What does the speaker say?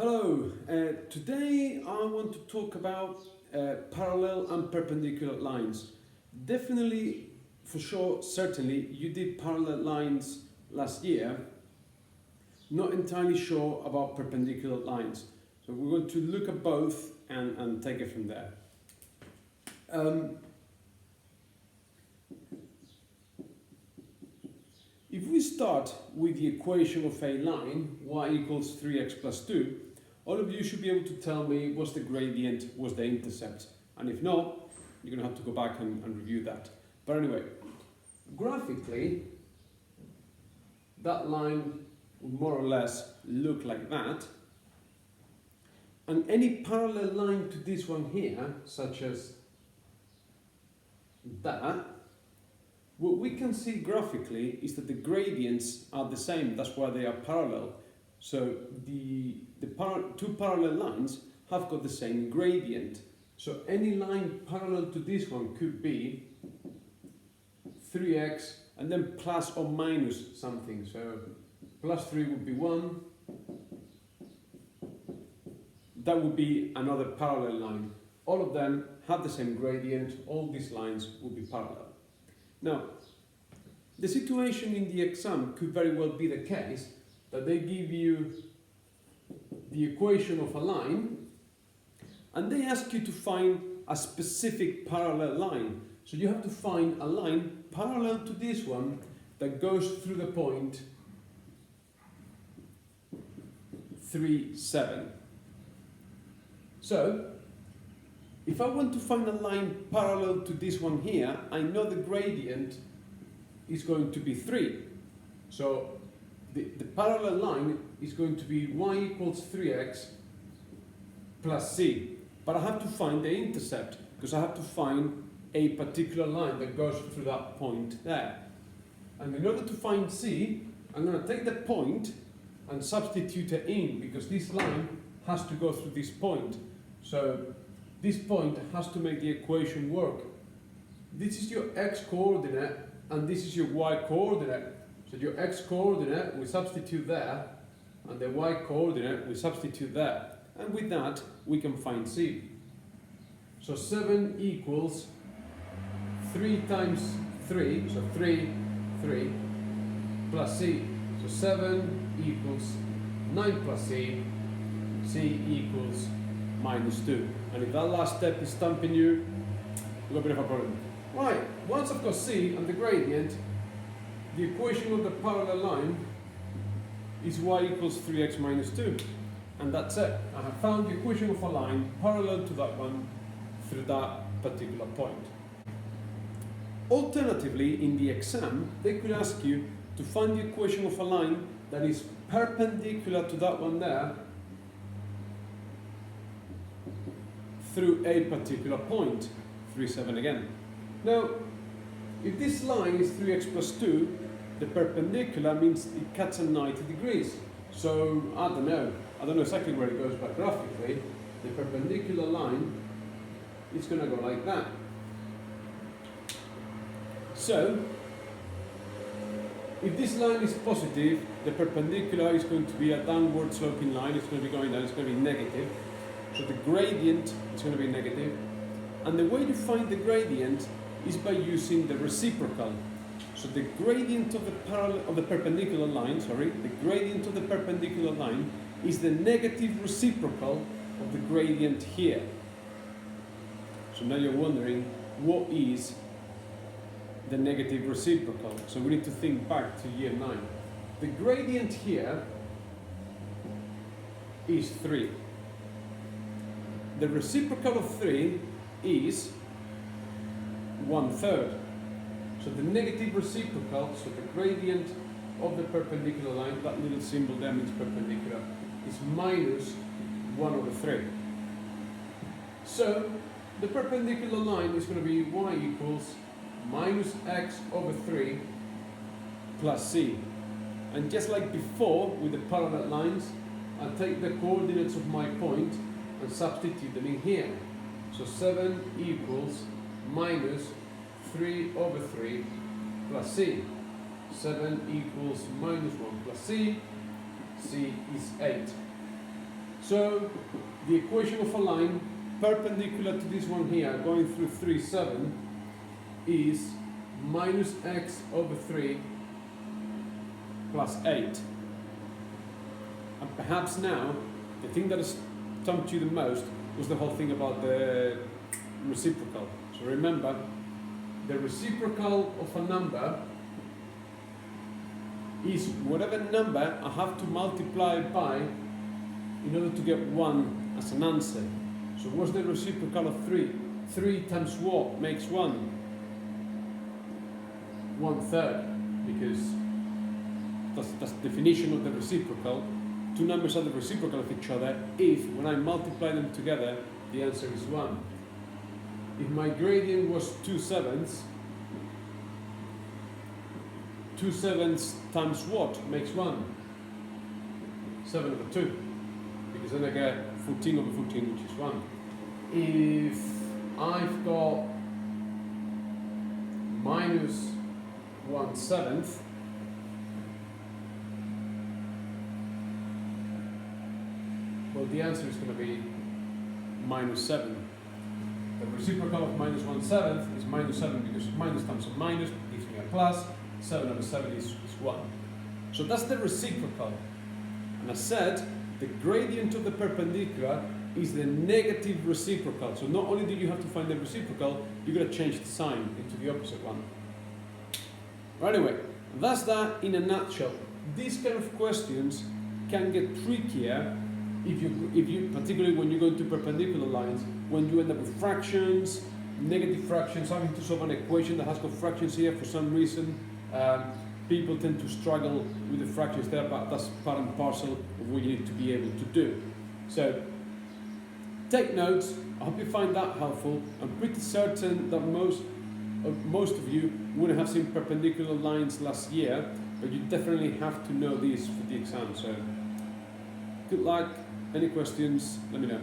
Hello, today I want to talk about parallel and perpendicular lines. Definitely, for sure, certainly, you did parallel lines last year. Not entirely sure about perpendicular lines. So we're going to look at both and take it from there. If we start with the equation of a line, y equals 3x plus 2, all of you should be able to tell me what's the gradient, what's the intercept. And if not, you're going to have to go back and review that. But anyway, graphically, that line would more or less look like that. And any parallel line to this one here, such as that, what we can see graphically is that the gradients are the same, that's why they are parallel. So the two parallel lines have got the same gradient. So any line parallel to this one could be 3x and then plus or minus something. So plus 3 would be 1. That would be another parallel line. All of them have the same gradient. All these lines will be parallel. Now, the situation in the exam could very well be the case that they give you the equation of a line and they ask you to find a specific parallel line. So you have to find a line parallel to this one that goes through the point 3, 7. So, if I want to find a line parallel to this one here, I know the gradient is going to be 3. So the parallel line is going to be y equals 3x plus c. But I have to find the intercept because I have to find a particular line that goes through that point there. And in order to find c, I'm going to take the point and substitute it in because this line has to go through this point. So this point has to make the equation work. This is your x-coordinate and this is your y-coordinate. So your x-coordinate, we substitute there, and the y-coordinate, we substitute there. And with that, we can find c. So 7 equals 3 times 3, so 3, plus c. So 7 equals 9 plus c, c equals minus 2. And if that last step is stumping you, you've got a bit of a problem. Right, once I've got c and the gradient, the equation of the parallel line is y equals 3x minus 2. And that's it. I have found the equation of a line parallel to that one through that particular point. Alternatively, in the exam, they could ask you to find the equation of a line that is perpendicular to that one there through a particular point, 3, 7 again. Now, if this line is 3x plus 2, the perpendicular means it cuts at 90 degrees. So, I don't know exactly where it goes, but graphically, the perpendicular line is going to go like that. So, if this line is positive, the perpendicular is going to be a downward sloping line, it's going to be going down, it's going to be negative. So the gradient is going to be negative. And the way to find the gradient is by using the reciprocal. So the gradient of the perpendicular line, the gradient of the perpendicular line is the negative reciprocal of the gradient here. So now you're wondering, what is the negative reciprocal? So we need to think back to year 9. The gradient here is 3. The reciprocal of 3 is 1/3. So the negative reciprocal, so the gradient of the perpendicular line, that little symbol there means perpendicular, is minus 1/3. So the perpendicular line is going to be y equals minus x over 3 plus c. And just like before with the parallel lines, I'll take the coordinates of my point and substitute them in here. So 7 equals minus 3 over 3 plus c. 7 equals minus 1 plus c. C is 8. So the equation of a line perpendicular to this one here, going through 3, 7, is minus x over 3 plus 8. And perhaps now, the thing that has stumped you the most was the whole thing about the reciprocal. So remember, the reciprocal of a number is whatever number I have to multiply by in order to get 1 as an answer. So what's the reciprocal of 3? 3 times what makes 1? 1/3, because that's the definition of the reciprocal. Two numbers are the reciprocal of each other if, when I multiply them together, the answer is 1. If my gradient was 2/7, 2/7 times what makes 1? 7 over 2. Because then I get 14 over 14, which is 1. If I've got minus 1/7, well, the answer is going to be minus 7. The reciprocal of minus 1/7 is minus 7, because minus times a minus gives me a plus. 7 over 7 is 1. So that's the reciprocal. And I said the gradient of the perpendicular is the negative reciprocal. So not only do you have to find the reciprocal, you've got to change the sign into the opposite one. Right, anyway, that's that in a nutshell. These kind of questions can get trickier if you particularly when you go into perpendicular lines, when you end up with fractions, negative fractions, having to solve an equation that has got fractions here for some reason. People tend to struggle with the fractions there, but that's part and parcel of what you need to be able to do. So take notes. I hope you find that helpful. I'm pretty certain that most of you wouldn't have seen perpendicular lines last year, but you definitely have to know these for the exam. So good luck. Any questions, let me know.